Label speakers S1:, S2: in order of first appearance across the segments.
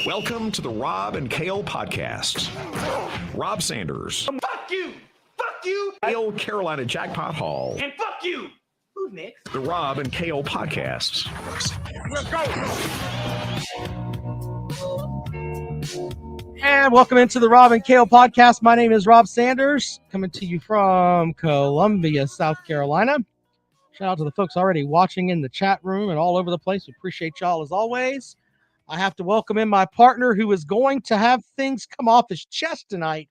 S1: Welcome to the Rob and Kale podcast. Rob Sanders.
S2: Fuck you! Fuck you!
S1: Kale Carolina Jackpot Hall.
S2: And fuck you! Who's next?
S1: The Rob and Kale podcasts.
S2: Let's go!
S3: And welcome into the Rob and Kale podcast. My name is Rob Sanders, coming to you from Columbia, South Carolina. Shout out to the folks already watching in the chat room and all over the place. We appreciate y'all as always. I have to welcome in my partner who is going to have things come off his chest tonight.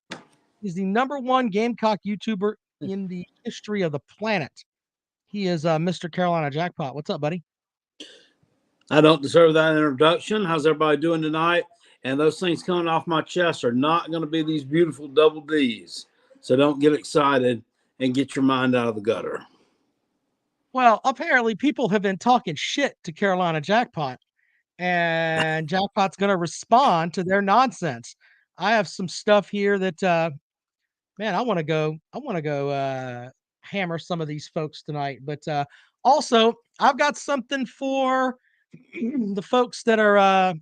S3: He's the #1 Gamecock YouTuber in the history of the planet. He is Mr. Carolina Jackpot. What's up, buddy?
S4: I don't deserve that introduction. How's everybody doing tonight? And those things coming off my chest are not going to be these beautiful double Ds. So don't get excited and get your mind out of the gutter.
S3: Well, apparently people have been talking shit to Carolina Jackpot, and Jackpot's going to respond to their nonsense. I have some stuff here that, man, I want to go hammer some of these folks tonight. But also, I've got something for the folks that are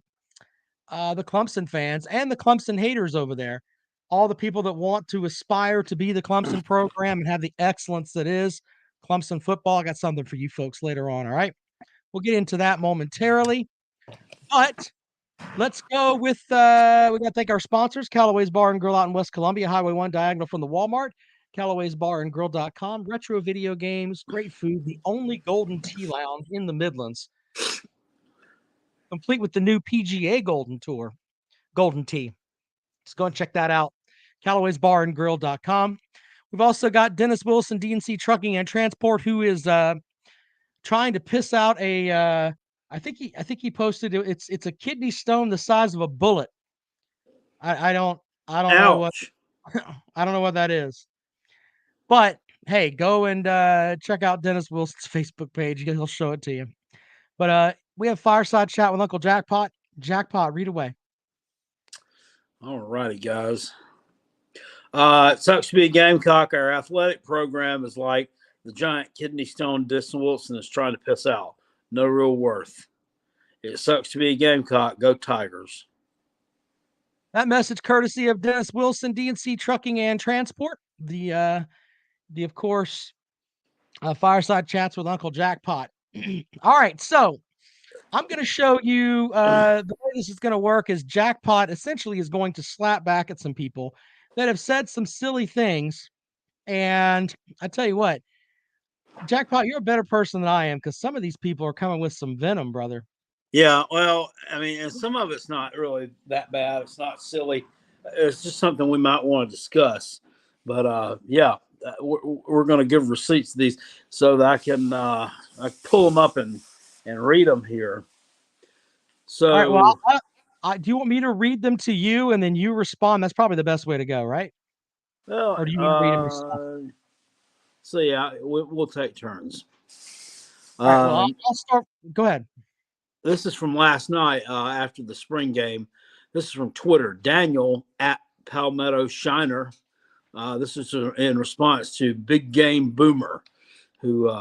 S3: the Clemson fans and the Clemson haters over there. All the people that want to aspire to be the Clemson program and have the excellence that is Clemson football. I got something for you folks later on. All right. We'll get into that momentarily. But let's go with, we got to thank our sponsors, Callaway's Bar and Grill out in West Columbia, Highway 1 diagonal from the Walmart, Callaway'sBarandGrill.com, retro video games, great food, the only Golden Tea Lounge in the Midlands, complete with the new PGA Golden Tea. Let's go and check that out, Callaway'sBarandGrill.com. We've also got Dennis Wilson, DNC Trucking and Transport, who is trying to piss out a I think he posted it's a kidney stone the size of a bullet. I don't know what I don't know what that is. But hey, go and check out Dennis Wilson's Facebook page. He'll show it to you. But we have Fireside Chat with Uncle Jackpot. Jackpot, read away.
S4: All righty, guys. It sucks to be a Gamecock. Our athletic program is like the giant kidney stone Dennis Wilson is trying to piss out. No real worth. It sucks to be a Gamecock. Go Tigers.
S3: That message courtesy of Dennis Wilson, DNC Trucking and Transport. The of course, Fireside Chats with Uncle Jackpot. All right, so I'm going to show you the way this is going to work is Jackpot essentially is going to slap back at some people that have said some silly things. And I tell you what, Jackpot, you're a better person than I am because some of these people are coming with some venom, brother.
S4: Yeah, well, I mean, and some of it's not really that bad. It's not silly. It's just something we might want to discuss. But, yeah, we're going to give receipts to these so that I can pull them up and read them here. So,
S3: all right, well, do you want me to read them to you and then you respond? That's probably the best way to go, right?
S4: Well,
S3: or do you want to read them yourself?
S4: So, yeah, we'll take turns.
S3: All right, well, I'll start. Go ahead.
S4: This is from last night after the spring game. This is from Twitter. Daniel at Palmetto Shiner. This is in response to Big Game Boomer, who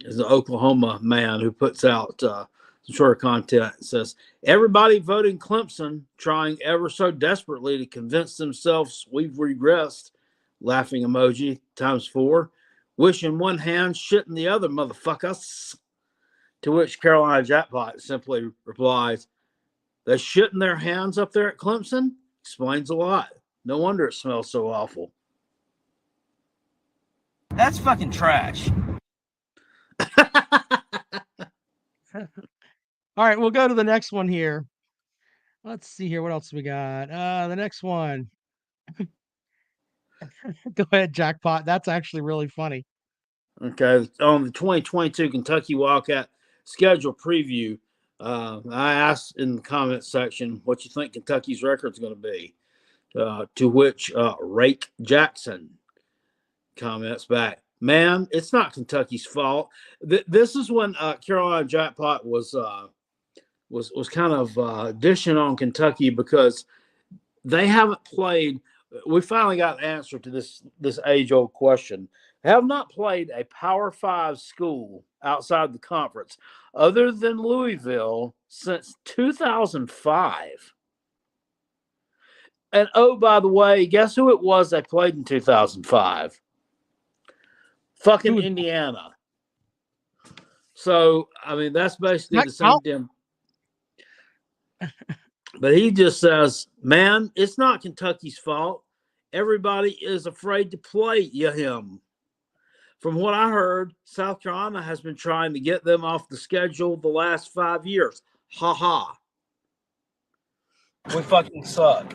S4: is an Oklahoma man who puts out some sort of content. It says, everybody voting Clemson, trying ever so desperately to convince themselves we've regressed. Laughing emoji ×4. Wishing one hand, shit in the other, motherfuckers. To which Carolina Jackpot simply replies, the shit in their hands up there at Clemson explains a lot. No wonder it smells so awful.
S2: That's fucking trash.
S3: All right, we'll go to the next one here. Let's see here. What else we got? The next one. Go ahead, Jackpot. That's actually really funny.
S4: Okay. On the 2022 Kentucky Wildcat schedule preview, I asked in the comments section what you think Kentucky's record is going to be. To which Rake Jackson comments back, man, it's not Kentucky's fault. This is when Carolina Jackpot was kind of dishing on Kentucky because they haven't played. We finally got an answer to this age-old question. They have not played a Power 5 school outside the conference other than Louisville since 2005. And oh, by the way, guess who it was that played in 2005? Fucking Indiana. So, I mean, that's basically the same damn. But he just says, man, it's not Kentucky's fault. Everybody is afraid to play him. From what I heard, South Carolina has been trying to get them off the schedule the last 5 years. Ha ha.
S2: We fucking suck.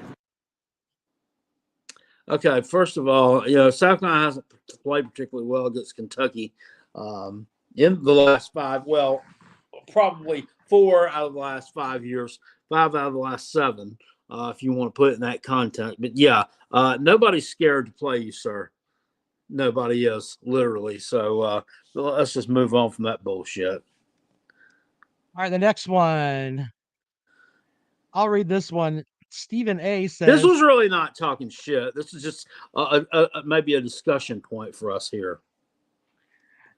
S4: Okay, first of all, South Carolina hasn't played particularly well against Kentucky in the last 5. Well, probably 4 out of the last 5 years, 5 out of the last 7, if you want to put it in that context. But yeah, nobody's scared to play you, sir. Nobody is, literally. So let's just move on from that bullshit.
S3: All right, the next one. I'll read this one. Stephen A. says,
S4: this was really not talking shit. This is just maybe a discussion point for us here.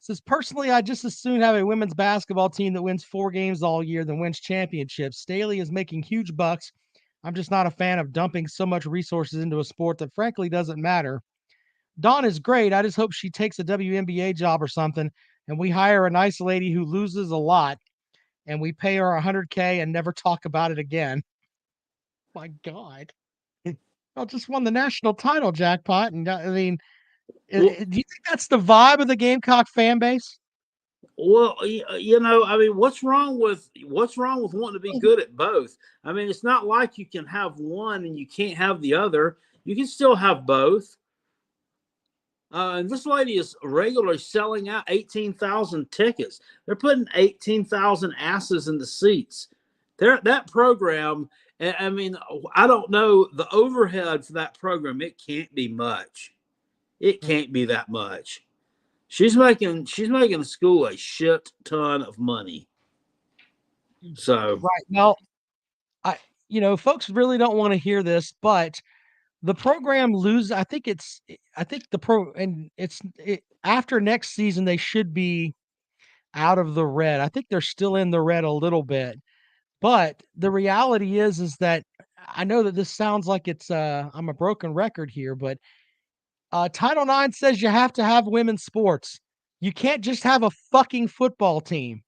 S3: Says, personally, I just as soon have a women's basketball team that wins 4 games all year than wins championships. Staley is making huge bucks. I'm just not a fan of dumping so much resources into a sport that frankly doesn't matter. Dawn is great. I just hope she takes a WNBA job or something, and we hire a nice lady who loses a lot, and we pay her $100K and never talk about it again. My God. I just won the national title, Jackpot. And I mean, do you think that's the vibe of the Gamecock fan base?
S4: Well, I mean, what's wrong with wanting to be good at both? I mean, it's not like you can have one and you can't have the other. You can still have both. And this lady is regularly selling out 18,000 tickets. They're putting 18,000 asses in the seats. That program, I mean, I don't know the overhead for that program. It can't be much. It can't be that much. She's making the school a shit ton of money. So
S3: right now, folks really don't want to hear this, but the program after next season they should be out of the red. I think they're still in the red a little bit, but the reality is that I know that this sounds like I'm a broken record here, but Title IX says you have to have women's sports. You can't just have a fucking football team.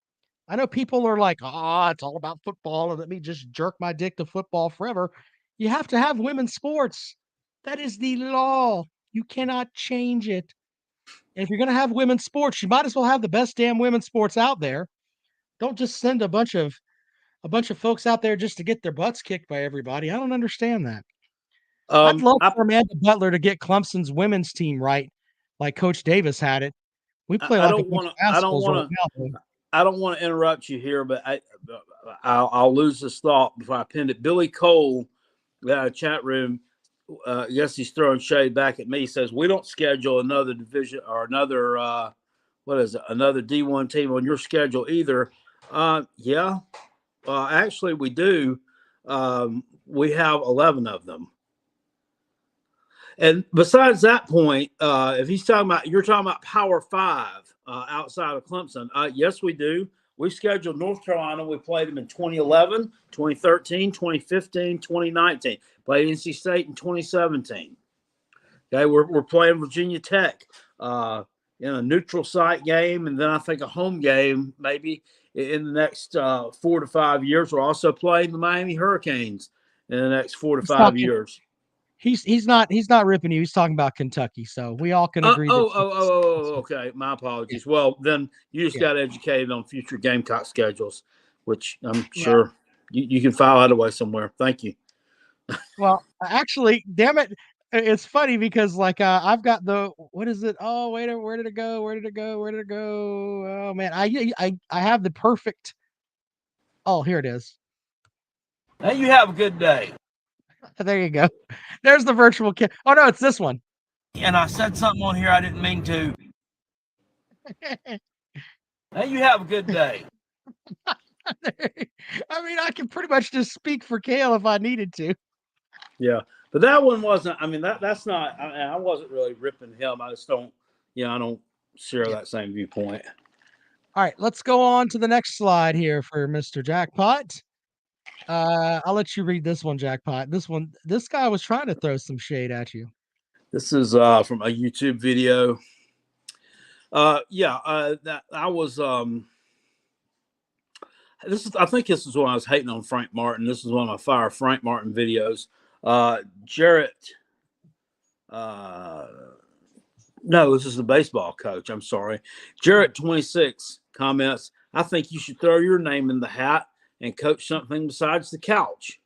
S3: I know people are like, it's all about football, and let me just jerk my dick to football forever. You have to have women's sports. That is the law. You cannot change it. And if you're going to have women's sports, you might as well have the best damn women's sports out there. Don't just send a bunch of folks out there just to get their butts kicked by everybody. I don't understand that. I'd love for Amanda Butler to get Clemson's women's team right, like Coach Davis had it. We play like a bunch of assholes right now.
S4: I don't want to interrupt you here, but I'll lose this thought before I pin it. Billy Cole, chat room, I guess he's throwing shade back at me. He says, we don't schedule another division or another, another D1 team on your schedule either. Yeah, actually we do. We have 11 of them. And besides that point, if you're talking about Power 5 outside of Clemson, yes, we do. We scheduled North Carolina. We played them in 2011, 2013, 2015, 2019. Played NC State in 2017. Okay, we're playing Virginia Tech in a neutral site game, and then I think a home game maybe in the next 4 to 5 years. We're also playing the Miami Hurricanes in the next 4 to 5 years.
S3: He's not ripping you. He's talking about Kentucky. So we all can agree.
S4: Okay. My apologies. Well, then you just got educated on future Gamecock schedules, which I'm sure you can file that away somewhere. Thank you.
S3: Well, actually, damn it. It's funny because I've got what is it? Oh, wait, where did it go? Where did it go? Where did it go? Oh man, I have the perfect. Oh, here it is.
S2: Now you have a good day.
S3: There you go. There's the virtual kid. Oh no, it's this one.
S2: And I said something on here I didn't mean to. Now you have a good day.
S3: I mean, I can pretty much just speak for Kale if I needed to.
S4: Yeah, but that one wasn't. I mean, that's not. I wasn't really ripping him. I just don't. I don't share that same viewpoint.
S3: All right, let's go on to the next slide here for Mr. Jackpot. I'll let you read this one, Jackpot. This guy was trying to throw some shade at you.
S4: This is from a YouTube video. That I was. I think this is when I was hating on Frank Martin. This is one of my Fire Frank Martin videos. Jarrett. No, this is the baseball coach. I'm sorry. Jarrett 26 comments, I think you should throw your name in the hat and coach something besides the couch.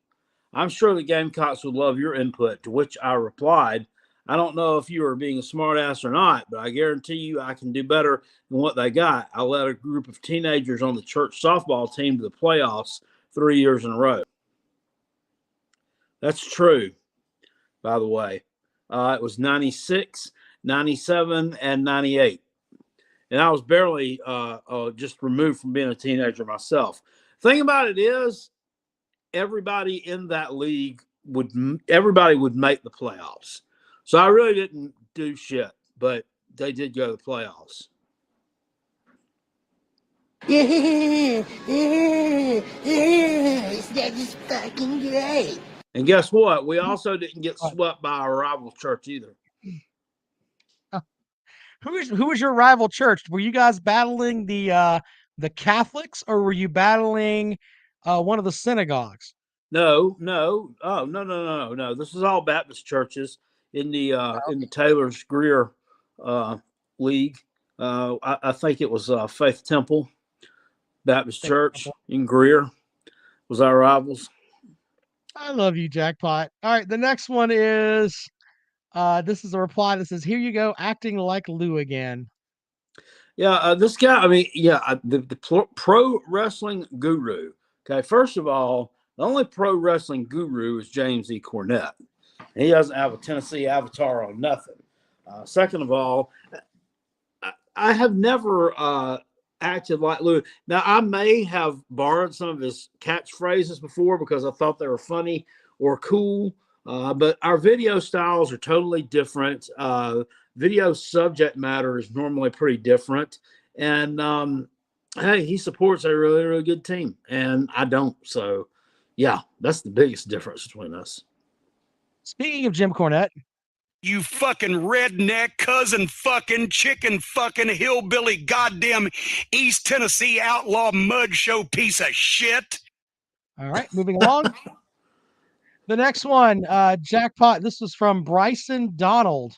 S4: I'm sure the Gamecocks would love your input, to which I replied, I don't know if you are being a smartass or not, but I guarantee you I can do better than what they got. I led a group of teenagers on the church softball team to the playoffs 3 years in a row. That's true, by the way. It was 96, 97, and 98. And I was barely just removed from being a teenager myself. Thing about it is, everybody in that league would make the playoffs. So I really didn't do shit, but they did go to the playoffs.
S5: Yeah, that is fucking great.
S4: And guess what? We also didn't get swept by our rival church either.
S3: Who was your rival church? Were you guys battling the Catholics, or were you battling one of the synagogues?
S4: No. Oh, no. This is all Baptist churches in the Taylor's Greer League. I think it was Faith Temple Baptist Church in Greer was our rivals.
S3: I love you, Jackpot. All right, the next one is this is a reply that says, "Here you go, acting like Lou again."
S4: Yeah, this guy. I mean, yeah, the pro wrestling guru. Okay, first of all, the only pro wrestling guru is James E. Cornette. He doesn't have a Tennessee avatar on nothing. Second of all, I have never acted like Lou. Now, I may have borrowed some of his catchphrases before because I thought they were funny or cool, but our video styles are totally different. Video subject matter is normally pretty different. And, hey, he supports a really, really good team, and I don't. So, yeah, that's the biggest difference between us.
S3: Speaking of Jim Cornette,
S6: you fucking redneck, cousin fucking, chicken fucking, hillbilly, goddamn East Tennessee outlaw mud show piece of shit.
S3: All right, moving along. The next one, Jackpot. This was from Bryson Donald.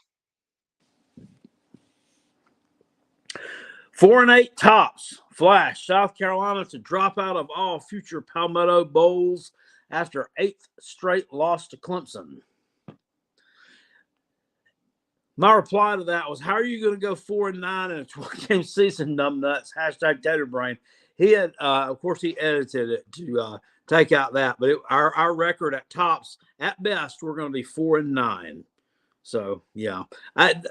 S4: 4-8 tops. Flash. South Carolina to drop out of all future Palmetto Bowls after 8th straight loss to Clemson. My reply to that was, how are you going to go 4-9 in a 12-game season, numbnuts? Hashtag Taterbrain. He had, of course, he edited it to take out that. But our record at tops, at best, we're going to be 4-9. So, yeah,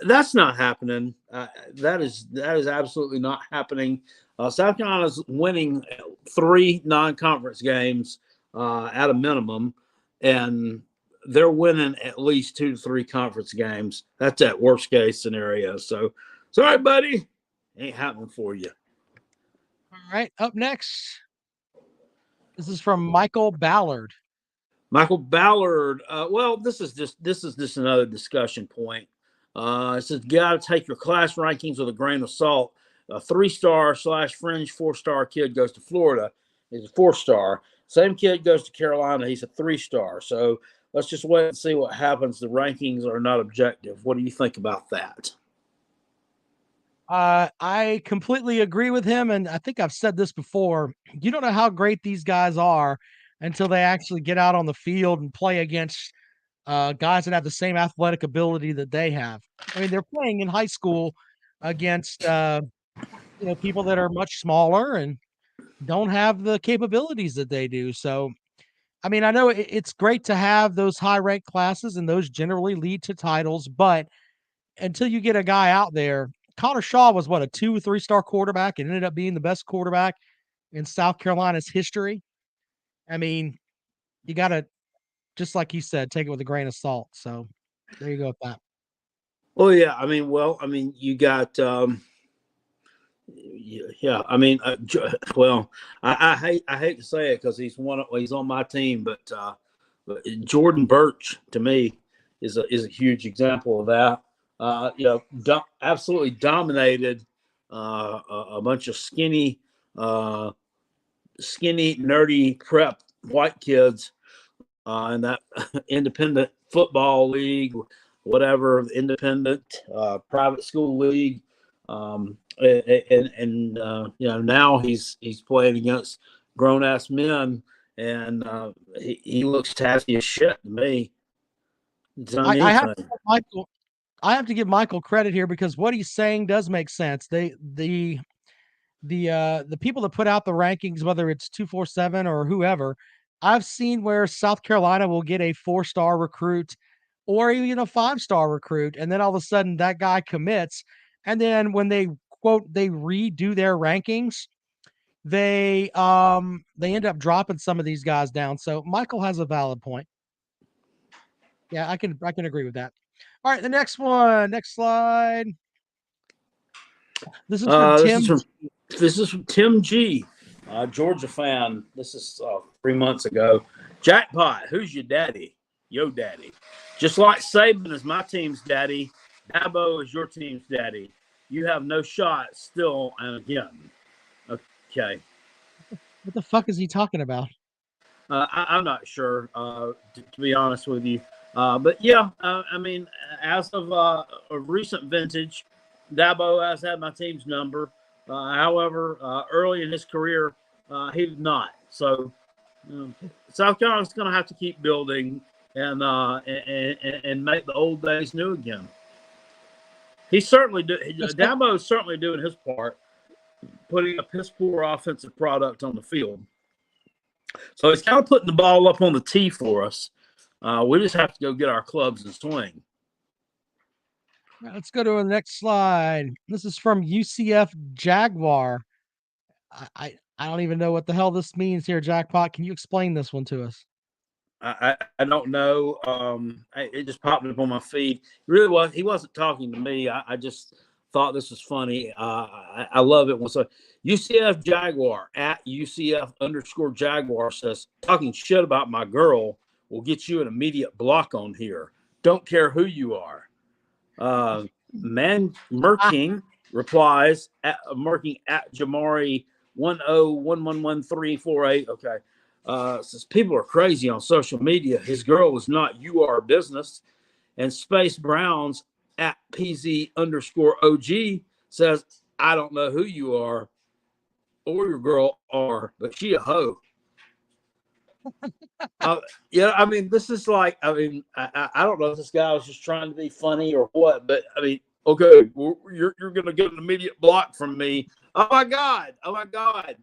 S4: that's not happening. That is absolutely not happening. South Carolina's winning 3 non-conference games at a minimum, and they're winning at least 2 to 3 conference games. That's that worst case scenario. So, sorry, buddy, ain't happening for you.
S3: All right, up next, this is from Michael Ballard.
S4: Michael Ballard. Well, this is just another discussion point. It says, got to take your class rankings with a grain of salt. A 3-star / fringe 4-star kid goes to Florida. He's a 4-star. Same kid goes to Carolina. He's a 3-star. So let's just wait and see what happens. The rankings are not objective. What do you think about that?
S3: I completely agree with him, and I think I've said this before. You don't know how great these guys are until they actually get out on the field and play against guys that have the same athletic ability that they have. I mean, they're playing in high school against people that are much smaller and don't have the capabilities that they do. So, I mean, I know it's great to have those high-ranked classes, and those generally lead to titles, but until you get a guy out there, Connor Shaw was what, a 2 or 3-star quarterback and ended up being the best quarterback in South Carolina's history. I mean, you got to, just like you said, take it with a grain of salt. So there you go with that.
S4: Well, yeah. I mean, you got, Yeah. I mean, well, I hate to say it because he's on my team, but Jordan Birch to me is a huge example of that. Absolutely dominated a bunch of skinny, nerdy prep white kids in that independent football league, whatever, independent private school league. Now he's playing against grown ass men, and he looks tasty as shit to me.
S3: I have to give Michael. I have to give Michael credit here because what he's saying does make sense. The people that put out the rankings, whether it's 247 or whoever, I've seen where South Carolina will get a 4-star recruit or even a 5-star recruit, and then all of a sudden that guy commits, and then when they redo their rankings, they end up dropping some of these guys down. So Michael has a valid point. Yeah, I can agree with that. All right, the next one, next slide. This is from Tim.
S4: This is from Tim G, Georgia fan. This is 3 months ago. Jackpot, who's your daddy? Yo daddy. Just like Saban is my team's daddy, Dabo is your team's daddy. You have no shot still and again. Okay.
S3: What the fuck is he talking about?
S4: I'm not sure, to be honest with you. But yeah, I mean, as of a recent vintage, Dabo has had my team's number. However, early in his career, he did not. So South Carolina's going to have to keep building and make the old days new again. He certainly do. Dabo is certainly doing his part, putting a piss poor offensive product on the field. So he's kind of putting the ball up on the tee for us. We just have to go get our clubs and swing.
S3: Let's go to the next slide. This is from UCF Jaguar. I don't even know what the hell this means here, Jackpot. Can you explain this one to us?
S4: I don't know. It just popped up on my feed. He wasn't talking to me. I just thought this was funny. I love it. So UCF Jaguar at UCF_Jaguar says, talking shit about my girl will get you an immediate block on here. Don't care who you are. Man Merking replies at Merking at Jamari 10111348. Okay. Says people are crazy on social media. His girl is not UR business. And Space Browns at PZ_OG says, I don't know who you are or your girl are, but she a hoe. Yeah, I mean, this is like, I don't know if this guy was just trying to be funny or what, but I mean, okay, you're going to get an immediate block from me. Oh my God. I got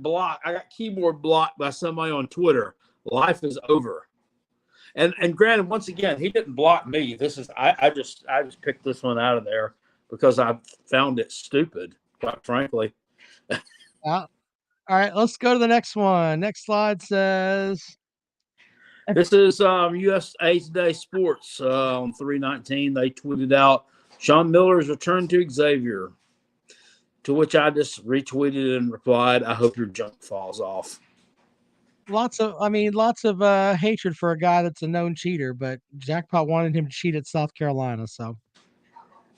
S4: blocked. I got keyboard blocked by somebody on Twitter. Life is over. And granted, once again, he didn't block me. This is I just picked this one out of there because I found it stupid, quite frankly.
S3: All right, let's go to the next one. Next slide says.
S4: This is USA Today Sports on 3/19. They tweeted out Sean Miller's return to Xavier, to which I just retweeted and replied, I hope your junk falls off.
S3: Lots of hatred for a guy that's a known cheater, but Jackpot wanted him to cheat at South Carolina. So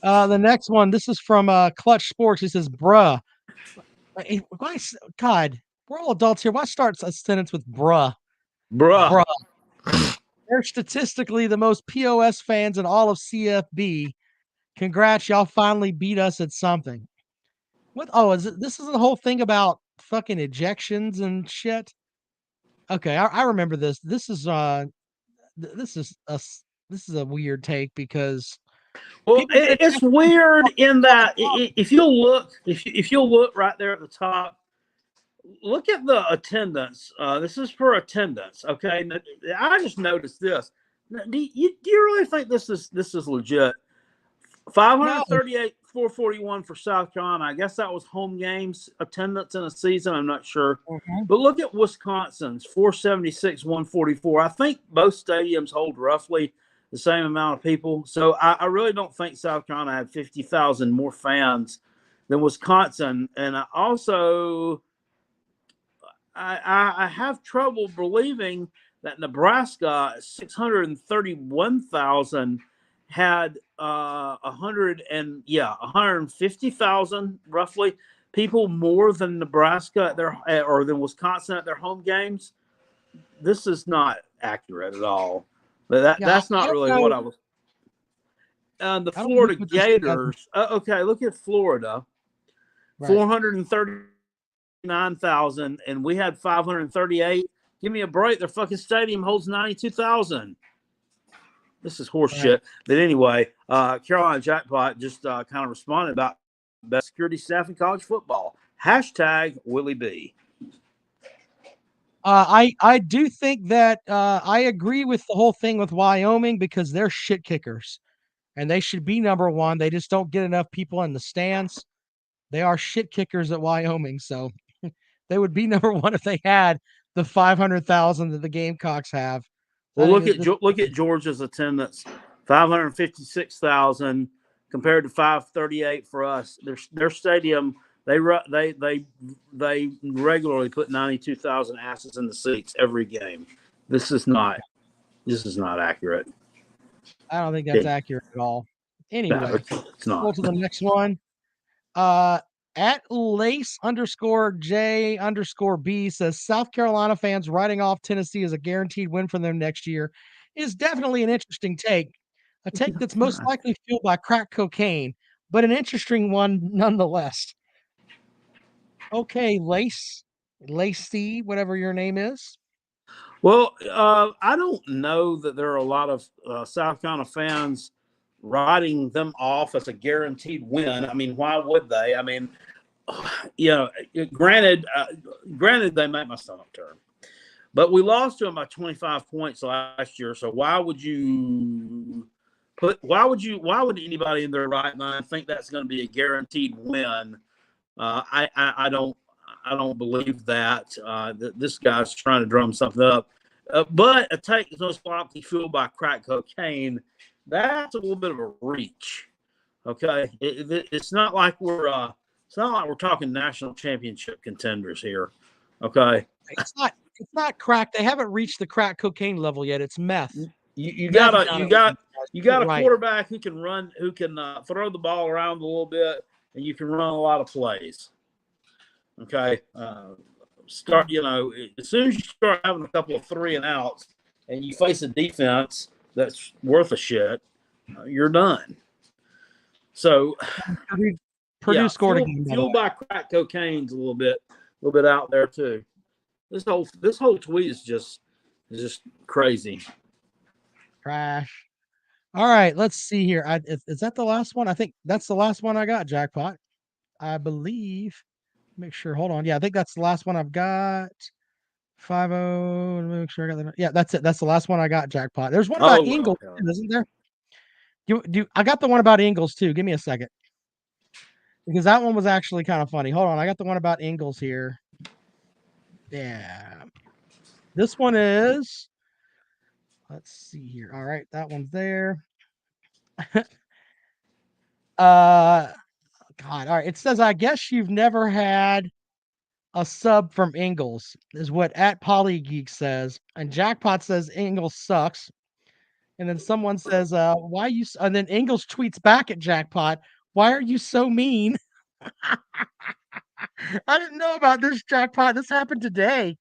S3: the next one, this is from Clutch Sports. He says, bruh. Why, God, we're all adults here. Why start a sentence with bruh?
S4: Bruh.
S3: They're statistically the most POS fans in all of CFB. Congrats, y'all finally beat us at something. What? Oh, this is the whole thing about fucking ejections and shit? Okay, I remember this. This is a weird take because
S4: it's weird in that if you'll look right there at the top, look at the attendance. This is for attendance. Okay, I just noticed this. Do you really think this is legit? 538, 441 for South Carolina. I guess that was home games attendance in a season. I'm not sure. But look at Wisconsin's 476, 144. I think both stadiums hold roughly the same amount of people. So I really don't think South Carolina had 50,000 more fans than Wisconsin. And I have trouble believing that Nebraska, 631,000, had 150,000 roughly people more than Nebraska or than Wisconsin at their home games. This is not accurate at all. But that's not really what I was. The Florida Gators. Okay, look at Florida. Right. 439,000, and we had 538. Give me a break. Their fucking stadium holds 92,000. This is horse shit. But anyway, Carolina Jackpot just kind of responded about best security staff in college football. # Willie B.
S3: I do think that I agree with the whole thing with Wyoming because they're shit kickers and they should be number one. They just don't get enough people in the stands. They are shit kickers at Wyoming, so they would be number one if they had the 500,000 that the Gamecocks have.
S4: Well, look at Georgia's attendance, 556,000 compared to 538 for us. Their stadium, they regularly put 92,000 asses in the seats every game. This is not accurate.
S3: I don't think that's accurate at all. Anyway,
S4: no, it's not.
S3: Go to the next one. At Lace_J_B says South Carolina fans writing off Tennessee as a guaranteed win for them next year is definitely an interesting take. A take that's most likely fueled by crack cocaine, but an interesting one nonetheless. Okay, Lacey, whatever your name is.
S4: Well, I don't know that there are a lot of South Carolina fans writing them off as a guaranteed win. I mean, why would they? I mean, granted, they make my stomach turn, but we lost to them by 25 points last year. So why would anybody in their right mind think that's going to be a guaranteed win? I don't believe that. This guy's trying to drum something up. But a take is most likely fueled by crack cocaine. That's a little bit of a reach. Okay, it's not like we're talking national championship contenders here. Okay,
S3: it's not crack. They haven't reached the crack cocaine level yet. It's meth.
S4: You got a quarterback who can run, who can throw the ball around a little bit, and you can run a lot of plays. Okay, as soon as you start having a couple of 3 and outs, and you face a defense that's worth a shit, you're done. So,
S3: Purdue scored
S4: fueled by crack cocaine's a little bit out there too. This whole tweet is just crazy.
S3: Trash. All right, let's see here. Is that the last one? I think that's the last one I got, Jackpot. I believe. Make sure. Hold on. Yeah, I think that's the last one I've got. 50. Let me make sure I got that. Yeah, that's it. That's the last one I got, Jackpot. There's one about Ingles, isn't there? I got the one about Ingles too. Give me a second. Because that one was actually kind of funny. Hold on. I got the one about Ingles here. Yeah. This one is. Let's see here. All right, that one's there. God. All right. It says, I guess you've never had a sub from Ingles, is what at Polygeek says. And Jackpot says Ingles sucks. And then someone says, why you, and then Ingles tweets back at Jackpot, why are you so mean? I didn't know about this, Jackpot. This happened today.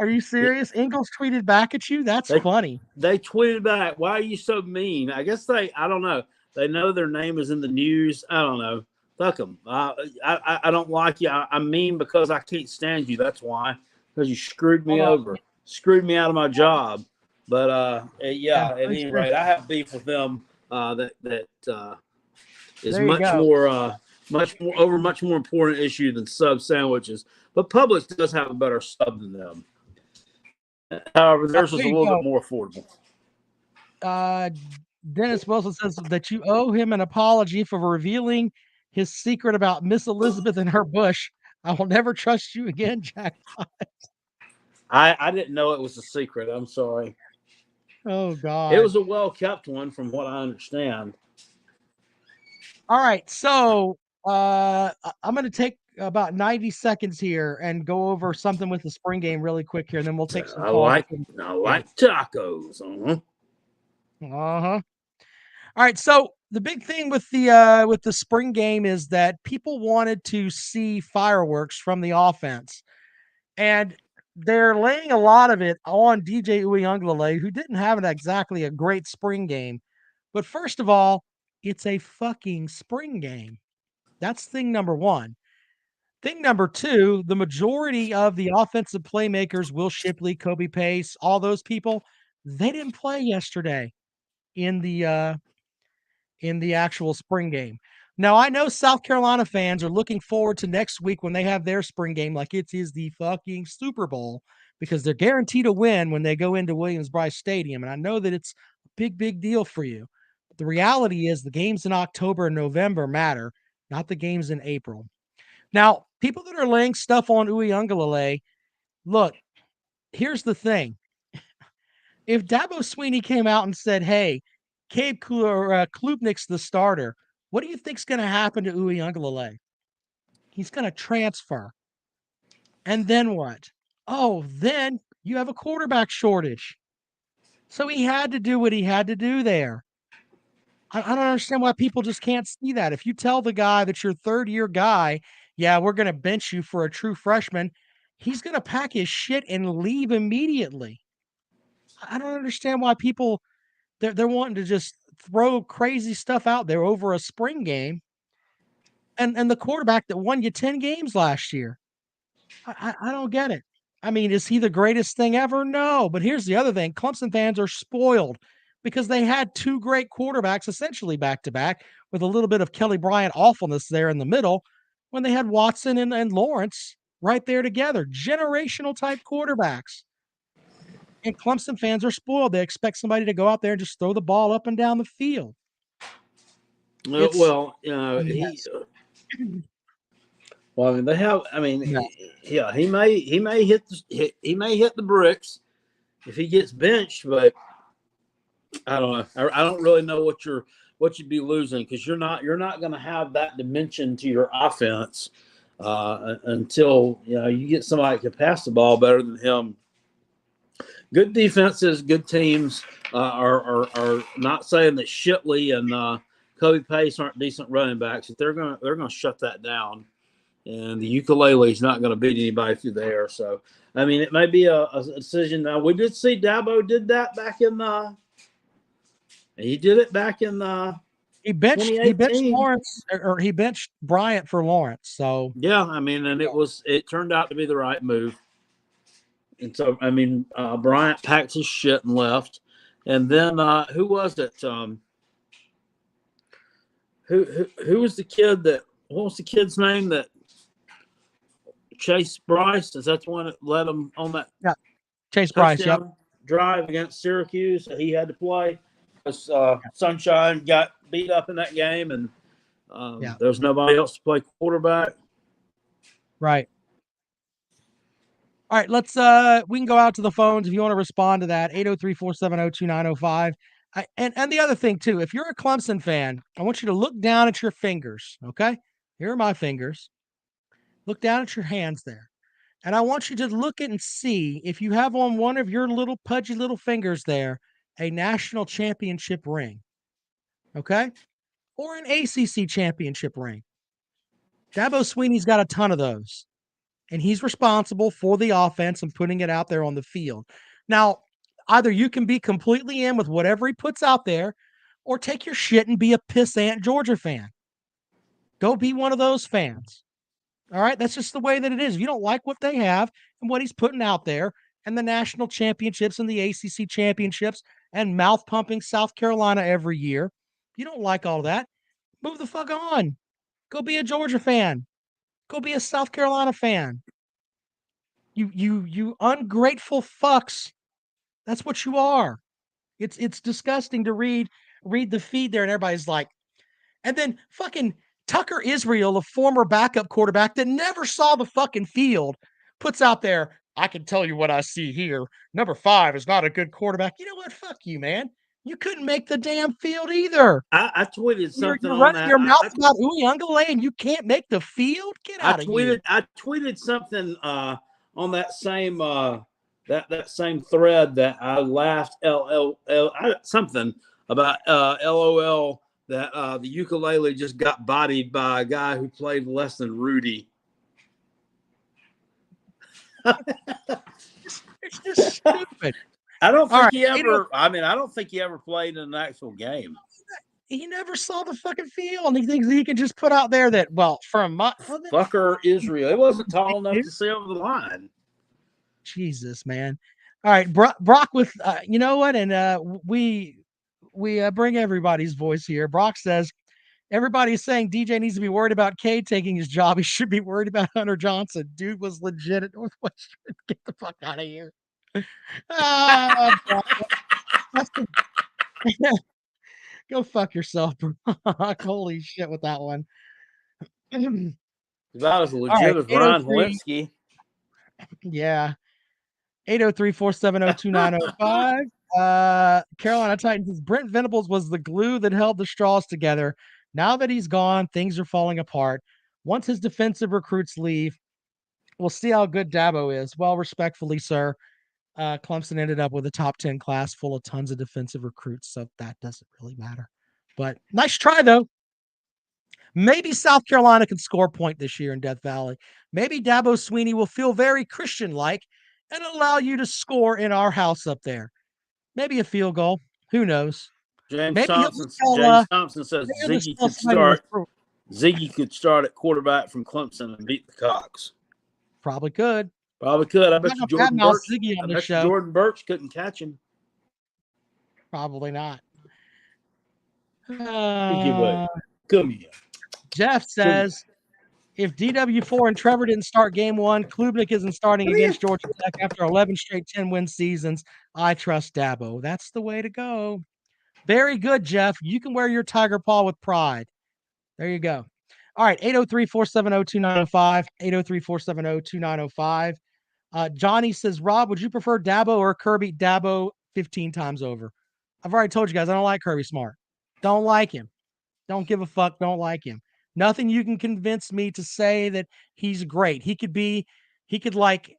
S3: Are you serious? Ingles tweeted back at you? That's funny.
S4: They tweeted back, why are you so mean? I guess I don't know. They know their name is in the news. I don't know. Fuck them. I don't like you. I'm mean because I can't stand you. That's why. Because you screwed me over. Screwed me out of my job. But, at any rate, I have beef with them that is much more important issue than sub sandwiches. But Publix does have a better sub than them. However, theirs was a little bit more affordable.
S3: Dennis Wilson says that you owe him an apology for revealing his secret about Miss Elizabeth and her bush. I will never trust you again, Jackpot.
S4: I didn't know it was a secret. I'm sorry.
S3: Oh God.
S4: It was a well kept one, from what I understand.
S3: All right, so I'm going to take about 90 seconds here and go over something with the spring game really quick here, and then we'll take some
S4: I
S3: calls.
S4: like tacos.
S3: Uh-huh. All right, so the big thing with the spring game is that people wanted to see fireworks from the offense, and they're laying a lot of it on DJ Uiagalelei, who didn't have exactly a great spring game. But first of all, it's a fucking spring game. That's thing number one. Thing number two, the majority of the offensive playmakers, Will Shipley, Kobe Pace, all those people, they didn't play yesterday in the actual spring game. Now, I know South Carolina fans are looking forward to next week when they have their spring game like it is the fucking Super Bowl, because they're guaranteed to win when they go into Williams-Brice Stadium. And I know that it's a big, big deal for you. But the reality is the games in October and November matter, not the games in April. Now, people that are laying stuff on Uiagalelei, look, here's the thing. If Dabo Swinney came out and said, hey, Klubnik's the starter, what do you think's going to happen to Uiagalelei? He's going to transfer. And then what? Oh, then you have a quarterback shortage. So he had to do what he had to do there. I don't understand why people just can't see that. If you tell the guy that your third-year guy, yeah, we're going to bench you for a true freshman, he's going to pack his shit and leave immediately. I don't understand why people they're wanting to just throw crazy stuff out there over a spring game. And the quarterback that won you 10 games last year. I don't get it. I mean, is he the greatest thing ever? No. But here's the other thing. Clemson fans are spoiled because they had two great quarterbacks essentially back-to-back with a little bit of Kelly Bryant awfulness there in the middle when they had Watson and Lawrence right there together. Generational type quarterbacks. And Clemson fans are spoiled. They expect somebody to go out there and just throw the ball up and down the field.
S4: Well, I mean, they have. I mean, yeah, he may hit the bricks if he gets benched, but I don't know. I don't really know what you'd be losing, because you're not going to have that dimension to your offense until you get somebody that can pass the ball better than him. Good defenses, good teams are not saying that Shipley and Kobe Pace aren't decent running backs. If they're gonna shut that down, and the ukulele is not going to beat anybody through the air. So, I mean, it may be a decision. Now, we did see Dabo did that back in he did it back in
S3: he benched Lawrence, or he benched Bryant for Lawrence. So
S4: yeah, I mean, and it turned out to be the right move. And so, I mean, Bryant packed his shit and left. And then who was it? Who was the kid that? What was the kid's name that? Chase Bryce, is that the one that led him on that?
S3: Yeah, Chase Bryce. Yep.
S4: Drive against Syracuse that he had to play because Sunshine got beat up in that game, and there was nobody else to play quarterback.
S3: Right. All right, let's we can go out to the phones if you want to respond to that. 803-470-2905. And the other thing too, if you're a Clemson fan, I want you to look down at your fingers. Okay, here are my fingers. Look down at your hands there. And I want you to look at and see if you have on one of your little pudgy little fingers there a national championship ring. Okay? Or an ACC championship ring. Dabo Swinney's got a ton of those. And he's responsible for the offense and putting it out there on the field. Now, either you can be completely in with whatever he puts out there, or take your shit and be a pissant Georgia fan. Go be one of those fans. All right, that's just the way that it is. If you don't like what they have and what he's putting out there, and the national championships and the ACC championships and mouth pumping South Carolina every year, you don't like all that, move the fuck on. Go be a Georgia fan. Go be a South Carolina fan. You ungrateful fucks. That's what you are. It's disgusting to read the feed there, and everybody's like, and then fucking Tucker Israel, a former backup quarterback that never saw the fucking field, puts out there, I can tell you what I see here. Number 5 is not a good quarterback. You know what? Fuck you, man. You couldn't make the damn field either.
S4: I tweeted something
S3: You're
S4: on
S3: running
S4: that.
S3: your mouth about Uyunglele and you can't make the field? Get
S4: I
S3: out of here.
S4: tweeted something on that same that same thread that I laughed something about LOL that the ukulele just got bodied by a guy who played less than Rudy.
S3: It's just stupid.
S4: I don't think
S3: All
S4: he
S3: right,
S4: ever. I mean, I don't think he ever played in an actual game.
S3: He never saw the fucking field, and he thinks he can just put out there that, well, from my
S4: Fucker Israel. He wasn't tall enough to see over the line.
S3: Jesus, man. All right, Brock with you know what? And we bring everybody's voice here. Brock says everybody's saying DJ needs to be worried about Cade taking his job. He should be worried about Hunter Johnson. Dude was legit at Northwestern. Get the fuck out of here. Go fuck yourself, Brock. Holy shit with that one.
S4: About as legit as Ryan Walensky.
S3: Yeah. 803-470-2905. Carolina Titans says Brent Venables was the glue that held the straws together. Now that he's gone, things are falling apart. Once his defensive recruits leave, we'll see how good Dabo is. Well, respectfully, sir, Clemson ended up with a top 10 class full of tons of defensive recruits, so that doesn't really matter. But nice try, though. Maybe South Carolina can score a point this year in Death Valley. Maybe Dabo Swinney will feel very Christian-like and allow you to score in our house up there. Maybe a field goal. Who knows?
S4: James Thompson says Ziggy could start at quarterback from Clemson and beat the Cox.
S3: Probably could.
S4: Probably could. I bet you Jordan Burch couldn't catch him.
S3: Probably not.
S4: Come here.
S3: Jeff says, if DW4 and Trevor didn't start game 1, Klubnik isn't starting against Georgia Tech after 11 straight 10-win seasons. I trust Dabo. That's the way to go. Very good, Jeff. You can wear your tiger paw with pride. There you go. All right, 803-470-2905, 803-470-2905. Johnny says, Rob, would you prefer Dabo or Kirby? Dabo 15 times over. I've already told you guys, I don't like Kirby Smart. Don't like him. Don't give a fuck. Don't like him. Nothing you can convince me to say that he's great. He could like,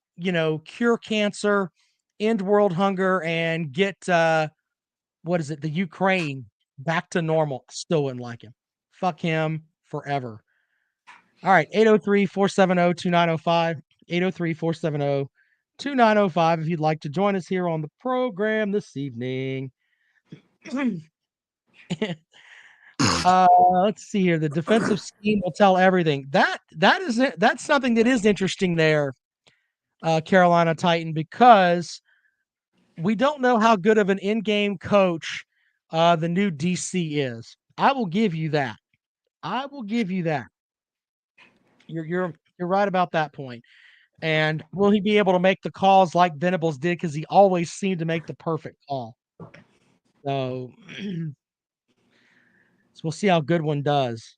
S3: cure cancer, end world hunger, and get, the Ukraine back to normal. Still wouldn't like him. Fuck him forever. All right, 803-470-2905, 803-470-2905 if you'd like to join us here on the program this evening. Let's see here. The defensive scheme will tell everything. That's something that is interesting there, Carolina Titan, because we don't know how good of an in-game coach the new DC is. I will give you that. You're right about that point. And will he be able to make the calls like Venables did? Because he always seemed to make the perfect call. So we'll see how good one does.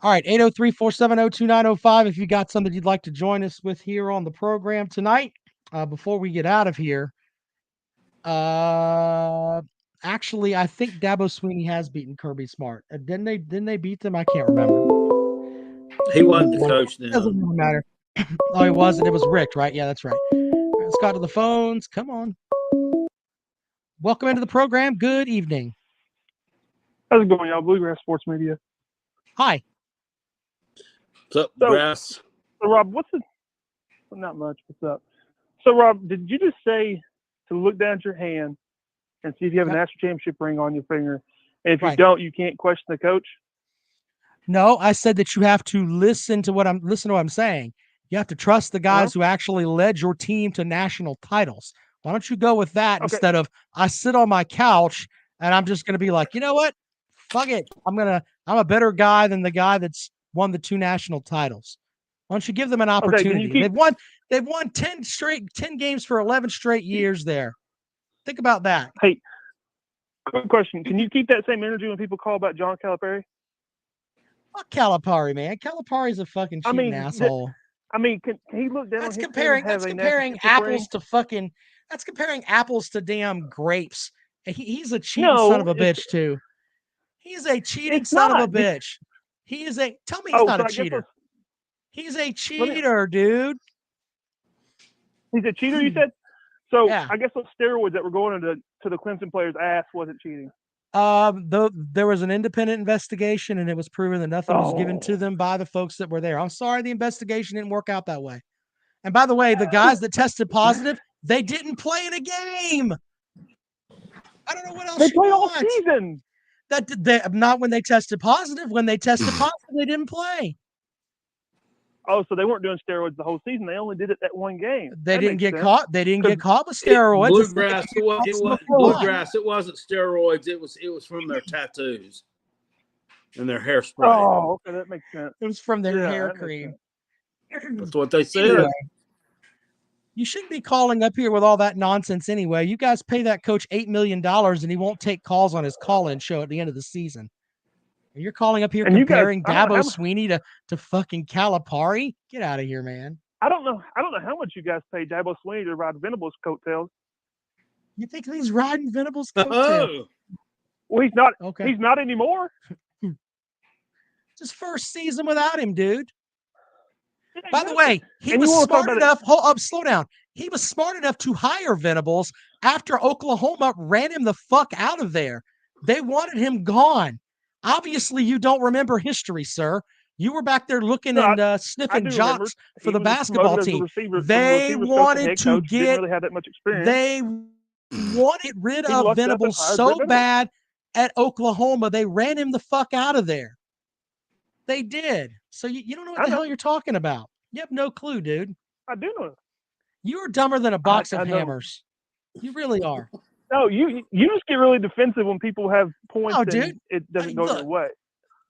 S3: All right, 803-470-2905 if you got something you'd like to join us with here on the program tonight. Before we get out of here, actually, I think Dabo Swinney has beaten Kirby Smart. Didn't they beat them? I can't remember.
S4: He wasn't the coach then.
S3: Doesn't really matter. Oh, he wasn't. It was Rick, right? Yeah, that's right. Let's go to the phones. Come on. Welcome into the program. Good evening.
S7: How's it going, y'all? Bluegrass Sports Media.
S3: Hi.
S4: What's up, Grass?
S7: So, Rob, not much. What's up? So, Rob, did you just say to look down at your hand and see if you have a national championship ring on your finger? And if you don't, you can't question the coach?
S3: No, I said that you have to listen to what I'm saying. You have to trust the guys who actually led your team to national titles. Why don't you go with that instead of I sit on my couch and I'm just going to be like, you know what? Fuck it. I'm a better guy than the guy that's won the 2 national titles. Why don't you give them an opportunity? They've won 10 games for 11 straight years there. Think about that.
S7: Hey, quick question. Can you keep that same energy when people call about John Calipari?
S3: Fuck Calipari, man. Calipari's a fucking cheating asshole.
S7: I mean, can he look down on his
S3: That's comparing apples to fucking. That's comparing apples to damn grapes. He's a cheating son of a bitch too. He's a cheating son of a bitch. He is a. Tell me he's not a cheater. He's a cheater, dude.
S7: He's a cheater, you said? So I guess those steroids that were going into the Clemson player's ass wasn't cheating.
S3: Though there was an independent investigation and it was proven that nothing was given to them by the folks that were there. I'm sorry the investigation didn't work out that way. And by the way, the guys that tested positive, they didn't play in a game. I don't know what else
S7: they played all season.
S3: Not when they tested positive. When they tested positive, they didn't play.
S7: Oh, so they weren't doing steroids the whole season. They only did it that one game.
S3: They didn't get caught. They didn't get caught with steroids.
S4: Bluegrass. Bluegrass. It wasn't steroids. It was from their tattoos and their hairspray.
S7: Oh, okay, that makes sense.
S3: It was from their hair cream.
S4: That's what they said.
S3: Anyway, you shouldn't be calling up here with all that nonsense anyway. You guys pay that coach $8 million and he won't take calls on his call-in show at the end of the season. And you're calling up here comparing Dabo Sweeney to fucking Calipari? Get out of here, man.
S7: I don't know how much you guys pay Dabo Sweeney to ride Venables' coattails.
S3: You think he's riding Venables' coattails?
S7: Well, he's not.
S3: Okay.
S7: He's not anymore.
S3: It's his first season without him, dude. By the way, he was smart enough. Hold up, slow down. He was smart enough to hire Venables after Oklahoma ran him the fuck out of there. They wanted him gone. Obviously, you don't remember history, sir. You were back there looking and sniffing jocks for the basketball team. They wanted to get.
S7: Really have that much experience.
S3: They wanted rid of Venables so bad at Oklahoma. They ran him the fuck out of there. They did. So you don't know what the hell you're talking about. You have no clue, dude.
S7: I do know.
S3: You're dumber than a box of hammers. You really are.
S7: No, you just get really defensive when people have points and
S3: dude.
S7: It doesn't go your way.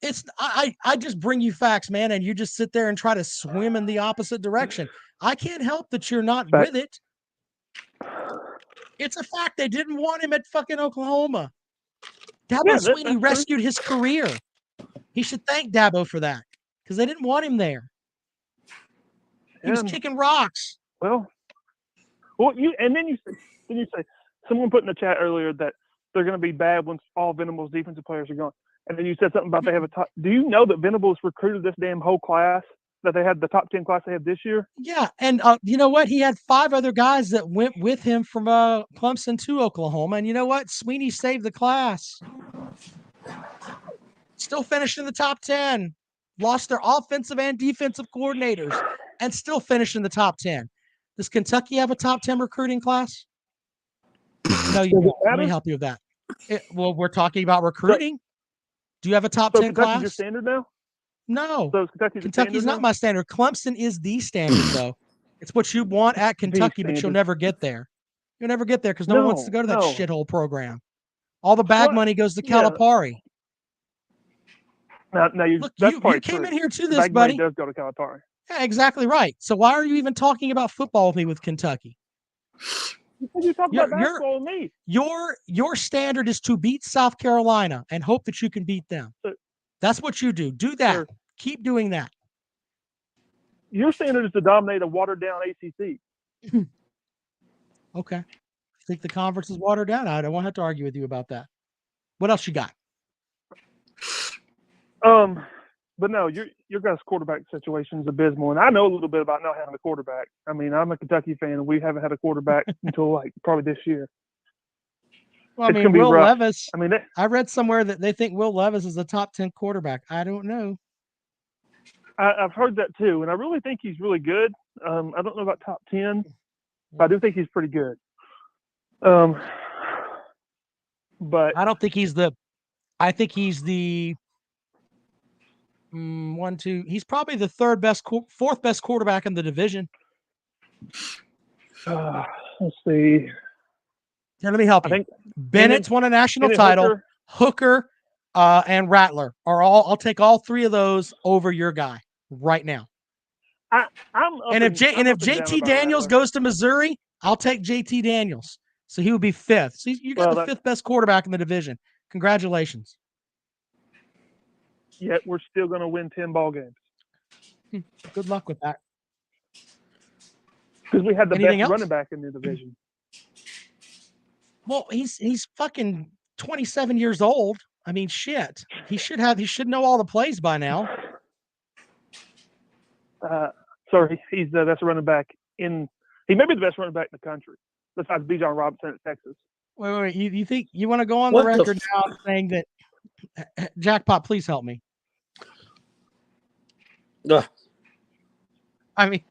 S3: It's I just bring you facts, man, and you just sit there and try to swim in the opposite direction. I can't help that you're not with it. It's a fact. They didn't want him at fucking Oklahoma. Dabo Sweeney rescued his career. He should thank Dabo for that because they didn't want him there. He was kicking rocks.
S7: Well, then you say someone put in the chat earlier that they're going to be bad when all Venables defensive players are gone. And then you said something about they have a top. Do you know that Venables recruited this damn whole class, that they had the top 10 class they had this year?
S3: Yeah. And you know what? He had 5 other guys that went with him from Clemson to Oklahoma. And you know what? Sweeney saved the class. Still finished in the top 10. Lost their offensive and defensive coordinators and still finished in the top 10. Does Kentucky have a top 10 recruiting class? No, you don't. Let me help you with that. Well, we're talking about recruiting. Do you have a top 10
S7: Kentucky's
S3: class?
S7: Your standard now?
S3: No.
S7: So
S3: Kentucky's not my standard. Clemson is the standard, though. It's what you want at Kentucky, but you'll never get there. You'll never get there because no one wants to go to that shithole program. All the bag money goes to Calipari.
S7: Now
S3: Look, you came in here to this,
S7: bag
S3: buddy.
S7: Money does go to Calipari.
S3: Yeah, exactly right. So why are you even talking about football with me with Kentucky?
S7: You talk about basketball with me.
S3: Your standard is to beat South Carolina and hope that you can beat them. That's what you do. Do that. Sure. Keep doing that.
S7: Your standard is to dominate a watered down ACC.
S3: Okay. I think the conference is watered down. I won't have to argue with you about that. What else you got?
S7: But no, your guys' quarterback situation is abysmal, and I know a little bit about not having a quarterback. I mean, I'm a Kentucky fan, and we haven't had a quarterback until probably this year.
S3: Well, I mean, Will Levis. I mean, I read somewhere that they think Will Levis is a top 10 quarterback. I don't know.
S7: I've heard that too, and I really think he's really good. I don't know about top 10, but I do think he's pretty good. But
S3: I don't think he's the. I think he's the. He's probably the fourth best quarterback in the division.
S7: Let's see.
S3: Here, let me help you. Bennett's won a national title. Hooker and Rattler are all. I'll take all 3 of those over your guy right now. If JT Daniels goes to Missouri, I'll take JT Daniels. So he would be 5th. So you got the 5th best quarterback in the division. Congratulations.
S7: Yet we're still going to win 10 ball games.
S3: Good luck with that.
S7: Because we had the
S3: Anything
S7: best
S3: else?
S7: running back in the division.
S3: Well, he's fucking 27 years old. I mean, shit. He should know all the plays by now.
S7: Sorry, he's the best running back he may be the best running back in the country, besides Bijan Robinson at Texas.
S3: Wait. You think you want to go on
S4: What
S3: the
S4: the
S3: record now saying that Jackpot, please help me. I mean,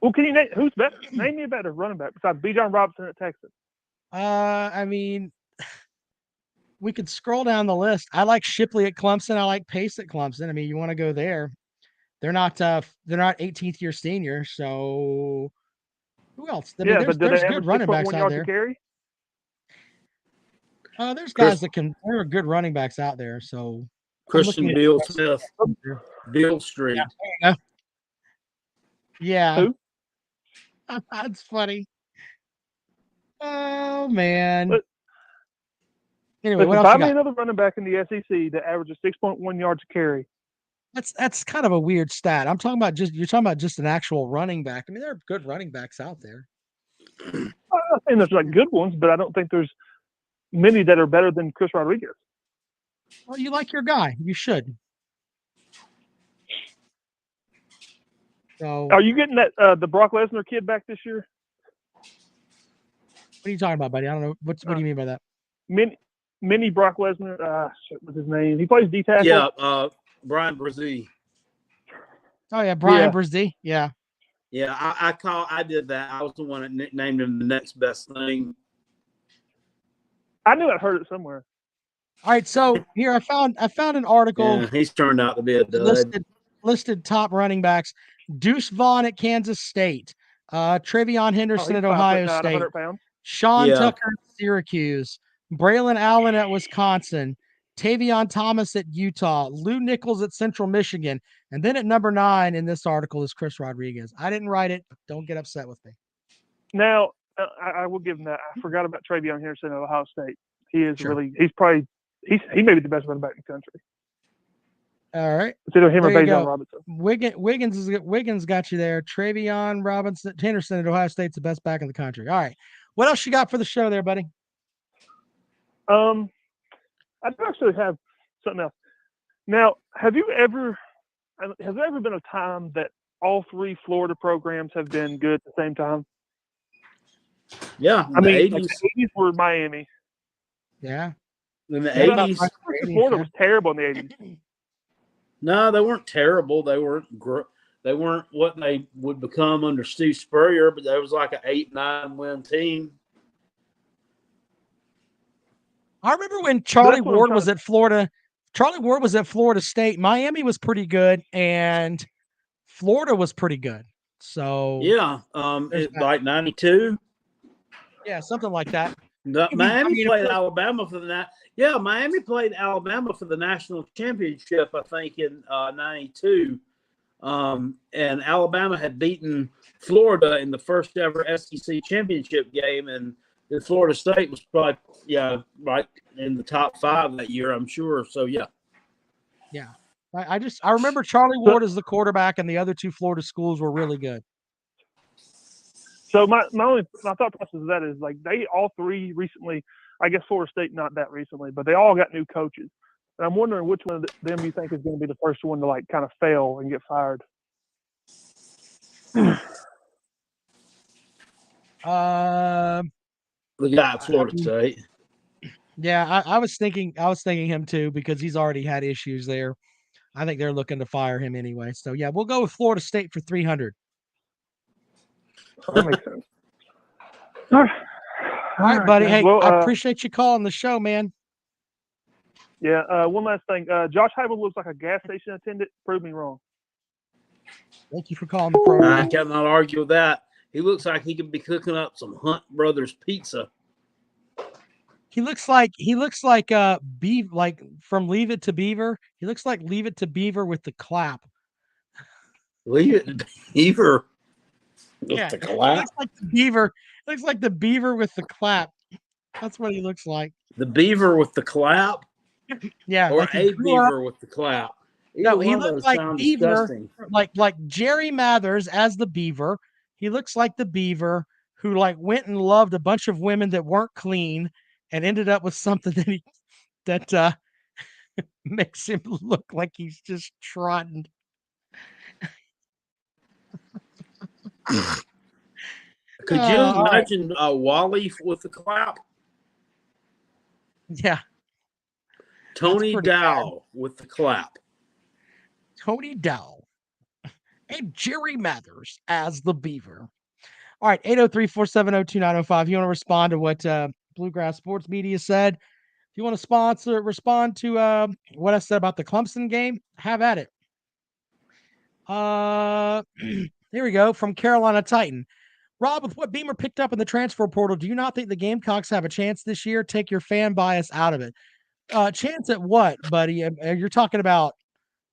S7: well, can you name who's better? Name me a better running back besides Bijan Robinson at Texas.
S3: I mean, we could scroll down the list. I like Shipley at Clemson. I like Pace at Clemson. I mean, you want to go there? They're not 18th year seniors, so who else? I mean, there's good running backs out there. There's guys there are good running backs out there. So
S4: Christian Beal Smith, Beal Street.
S3: Yeah.
S7: Who?
S3: That's funny. Oh man. Anyway, what else
S7: find
S3: you
S7: me
S3: got?
S7: another running back in the SEC that averages 6.1 yards a carry.
S3: That's kind of a weird stat. You're talking about just an actual running back. I mean, there are good running backs out there.
S7: I'm not saying there's like good ones, but I don't think there's many that are better than Chris Rodriguez.
S3: Well, you like your guy. You should. So,
S7: are you getting that the Brock Lesnar kid back this year?
S3: What are you talking about, buddy? I don't know. What do you mean by that?
S7: Mini Brock Lesnar. What's his name? He plays D tackle.
S4: Yeah, Brian Brzee.
S3: Oh yeah, Brian Brzee. Yeah.
S4: Yeah, I did that. I was the one that nicknamed him the next best thing.
S7: I knew I'd heard it somewhere.
S3: All right, so here I found an article.
S4: Yeah, he's turned out to be a dud.
S3: Listed top running backs: Deuce Vaughn at Kansas State, Travion Henderson at Ohio State, Sean Tucker at Syracuse, Braylon Allen at Wisconsin, Tavion Thomas at Utah, Lou Nichols at Central Michigan, and then at number 9 in this article is Chris Rodriguez. I didn't write it. Don't get upset with me.
S7: Now, I will give him that. I forgot about Travion Henderson at Ohio State. He is he may be the best running back in the country.
S3: All right.
S7: It's either him or Bijan Robinson.
S3: Wiggins got you there. Travion Henderson at Ohio State's the best back in the country. All right. What else you got for the show there, buddy?
S7: I actually have something else. Now, has there ever been a time that all 3 Florida programs have been good at the same time?
S4: Yeah.
S7: I mean,
S4: 80s.
S7: like the 80s were Miami.
S3: Yeah.
S4: In the 80s.
S7: Florida was terrible in the 80s.
S4: No, they weren't terrible. They weren't what they would become under Steve Spurrier, but there was like an 8-9 win team.
S3: I remember when Charlie Ward was at Florida. Charlie Ward was at Florida State. Miami was pretty good, and Florida was pretty good. So
S4: yeah, like 92.
S3: Yeah, something like that.
S4: Miami played Alabama for the Miami played Alabama for the national championship, I think, in 92. And Alabama had beaten Florida in the first ever SEC championship game, and Florida State was probably right in the top 5 that year, I'm sure. So yeah.
S3: I remember Charlie Ward as the quarterback, and the other 2 Florida schools were really good.
S7: So my thought process of that is like they all 3 recently. I guess Florida State not that recently, but they all got new coaches. And I'm wondering which one of them you think is going to be the first one to like kind of fail and get fired.
S4: The guy at Florida State.
S3: Yeah, I was thinking him too, because he's already had issues there. I think they're looking to fire him anyway. So yeah, we'll go with Florida State for 300.
S7: That makes sense.
S3: All right, buddy. Hey, I appreciate you calling the show, man.
S7: Yeah. One last thing. Josh Heupel looks like a gas station attendant. Prove me wrong.
S3: Thank you for calling the program.
S4: I cannot argue with that. He looks like he could be cooking up some Hunt Brothers pizza.
S3: He looks like like from Leave It to Beaver. He looks like Leave It to Beaver with the clap.
S4: Leave It to Beaver with the clap.
S3: It looks like the beaver. It looks like the beaver with the clap. That's what he looks like.
S4: The beaver with the clap?
S3: Yeah.
S4: Or
S3: like
S4: a beaver with the clap.
S3: No,
S4: Either
S3: he
S4: one of
S3: looked
S4: those
S3: like
S4: sound
S3: Beaver,
S4: disgusting.
S3: like Jerry Mathers as the Beaver. He looks like the Beaver who like went and loved a bunch of women that weren't clean and ended up with something that makes him look like he's just trotting.
S4: Could you
S3: All right.
S4: imagine Wally with the clap?
S3: Yeah,
S4: Tony
S3: pretty
S4: Dow with the clap.
S3: Tony Dow and Jerry Mathers as the Beaver. All right, 803-470-2905. You want to respond to what Bluegrass Sports Media said? If you want to respond to what I said about the Clemson game, have at it. Here we go from Carolina Titan. Rob, with what Beamer picked up in the transfer portal, do you not think the Gamecocks have a chance this year? Take your fan bias out of it. Chance at what, buddy? You're talking about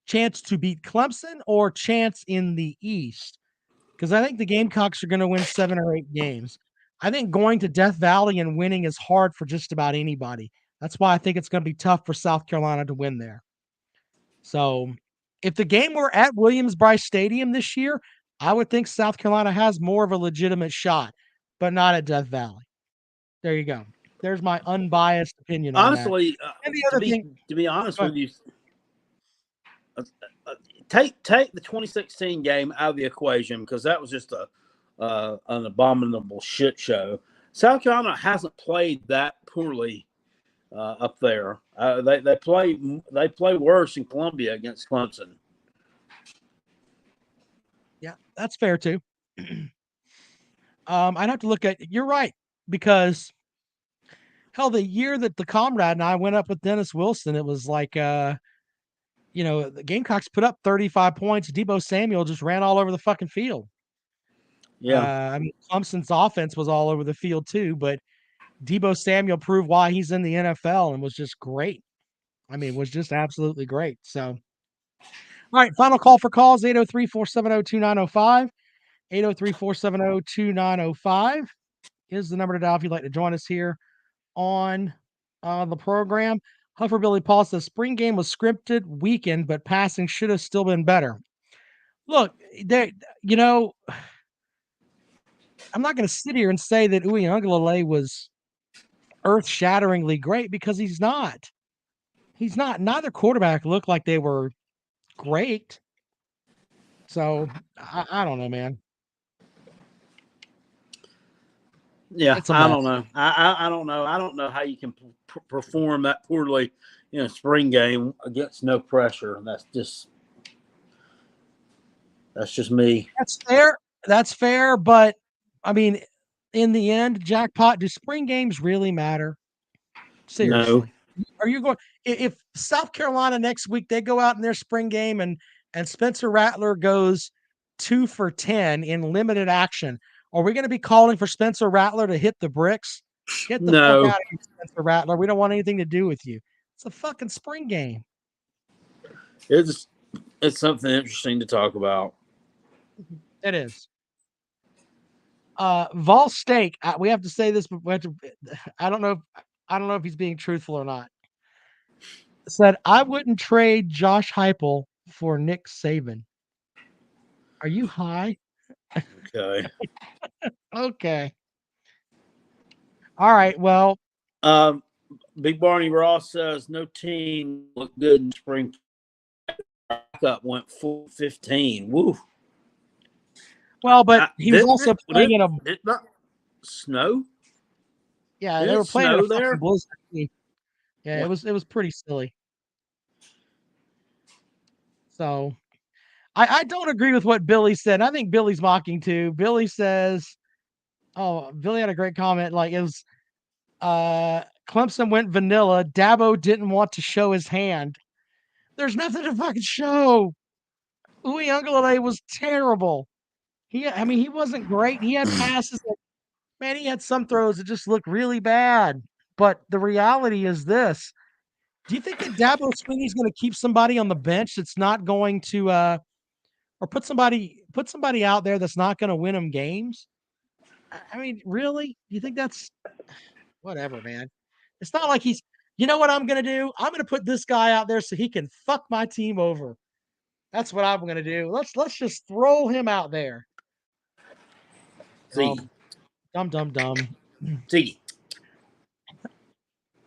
S3: chance to beat Clemson or chance in the East? Because I think the Gamecocks are going to win 7 or 8 games. I think going to Death Valley and winning is hard for just about anybody. That's why I think it's going to be tough for South Carolina to win there. So if the game were at Williams-Brice Stadium this year, I would think South Carolina has more of a legitimate shot, but not at Death Valley. There you go. There's my unbiased opinion on that.
S4: Honestly,
S3: And the other thing,
S4: to be honest
S3: go
S4: with you, take the 2016 game out of the equation because that was just an abominable shit show. South Carolina hasn't played that poorly up there. They play worse in Columbia against Clemson.
S3: Yeah, that's fair too. I'd have to look at. You're right, because hell, the year that the comrade and I went up with Dennis Wilson, it was like the Gamecocks put up 35 points. Debo Samuel just ran all over the fucking field.
S4: Yeah.
S3: I mean, Clemson's offense was all over the field too, but Debo Samuel proved why he's in the NFL and was just great. I mean, was just absolutely great. So, all right, final call for calls 803-470-2905. 803-470-2905 is the number to dial if you'd like to join us here on the program. Huffer Billy Paul says spring game was scripted, weakened, but passing should have still been better. Look, I'm not going to sit here and say that Uiagalelei was earth-shatteringly great because he's not. He's not. Neither quarterback looked like they were great. So I don't know, man.
S4: Yeah, I don't know. I don't know. I don't know how you can perform that poorly in a spring game against no pressure. That's just me.
S3: That's fair. That's fair. But I mean, in the end, Jackpot, do spring games really matter? Seriously.
S4: No.
S3: Are you going if South Carolina next week they go out in their spring game and Spencer Rattler goes 2 for 10 in limited action? Are we going to be calling for Spencer Rattler to hit the bricks? Get the fuck out of here, Spencer Rattler. We don't want anything to do with you. It's a fucking spring game.
S4: It's something interesting to talk about.
S3: It is. Vol Steak, we have to say this, but I don't know if he's being truthful or not. Said, I wouldn't trade Josh Heupel for Nick Saban. Are you high?
S4: Okay.
S3: Okay. All right. Well,
S4: Big Barney Ross says no team looked good in spring. Backup went 4-15. Woo.
S3: Well, but he was also playing in a
S4: snow.
S3: Yeah, they were playing in a fucking blizzard. Yeah, what? It was pretty silly. So I don't agree with what Billy said. I think Billy's mocking too. Billy says, Billy had a great comment. Like, it was Clemson went vanilla. Dabo didn't want to show his hand. There's nothing to fucking show. Uiagalelei was terrible. He wasn't great. He had passes that, man, he had some throws that just looked really bad. But the reality is this. Do you think that Dabo Swinney's going to keep somebody on the bench that's not going to or put somebody out there that's not going to win them games? I mean, really? Do you think that's whatever, man? It's not like he's, you know what I'm going to do? I'm going to put this guy out there so he can fuck my team over. That's what I'm going to do. Let's just throw him out there.
S4: See,
S3: Dumb.
S4: see.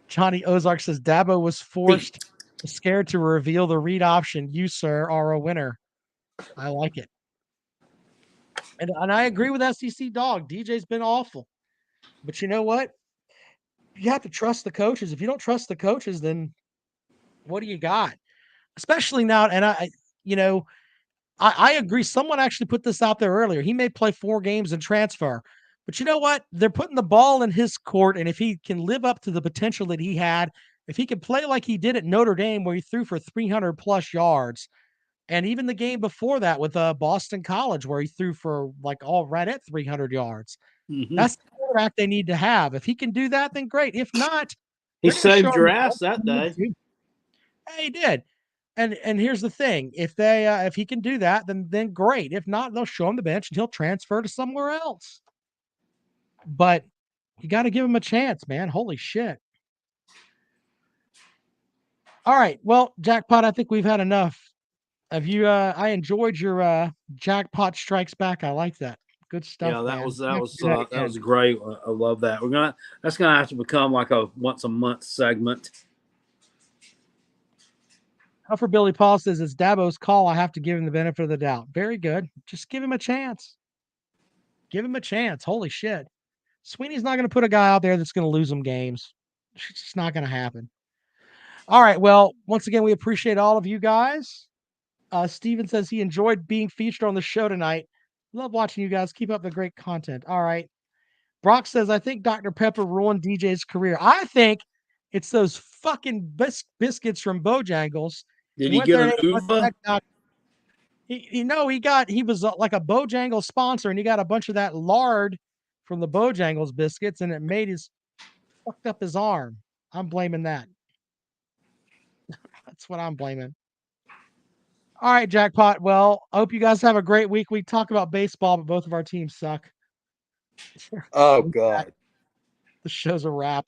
S3: Johnny Ozark says Dabo was scared to reveal the read option. You, sir, are a winner. I like it. And I agree with SEC Dog. DJ's been awful. But you know what? You have to trust the coaches. If you don't trust the coaches, then what do you got? Especially now, and I agree. Someone actually put this out there earlier. He may play 4 games and transfer. But you know what? They're putting the ball in his court, and if he can live up to the potential that he had, if he can play like he did at Notre Dame, where he threw for 300+ yards, and even the game before that with Boston College, where he threw for right at 300 yards.
S4: Mm-hmm.
S3: That's the quarterback they need to have. If he can do that, then great. If not,
S4: he saved your ass that day.
S3: Hey, he did. And here's the thing: if he can do that, then great. If not, they'll show him the bench and he'll transfer to somewhere else. But you got to give him a chance, man. Holy shit! All right, well, Jackpot, I think we've had enough. Have you? I enjoyed your Jackpot Strikes Back. I like that. Good stuff.
S4: Yeah, that
S3: man.
S4: that was great. I love that. That's gonna have to become like a once a month segment.
S3: For Billy Paul says it's Dabo's call. I have to give him the benefit of the doubt. Very good. Just give him a chance. Give him a chance. Holy shit. Sweeney's not going to put a guy out there that's going to lose him games. It's just not going to happen. All right. Well, once again, we appreciate all of you guys. Steven says he enjoyed being featured on the show tonight. Love watching you guys. Keep up the great content. All right. Brock says, I think Dr. Pepper ruined DJ's career. I think it's those fucking biscuits from Bojangles.
S4: Did he get an UVA?
S3: He was like a Bojangles sponsor, and he got a bunch of that lard from the Bojangles biscuits, and it fucked up his arm. I'm blaming that. That's what I'm blaming. All right, Jackpot. Well, I hope you guys have a great week. We talk about baseball, but both of our teams suck.
S8: Oh, God.
S3: The show's a wrap.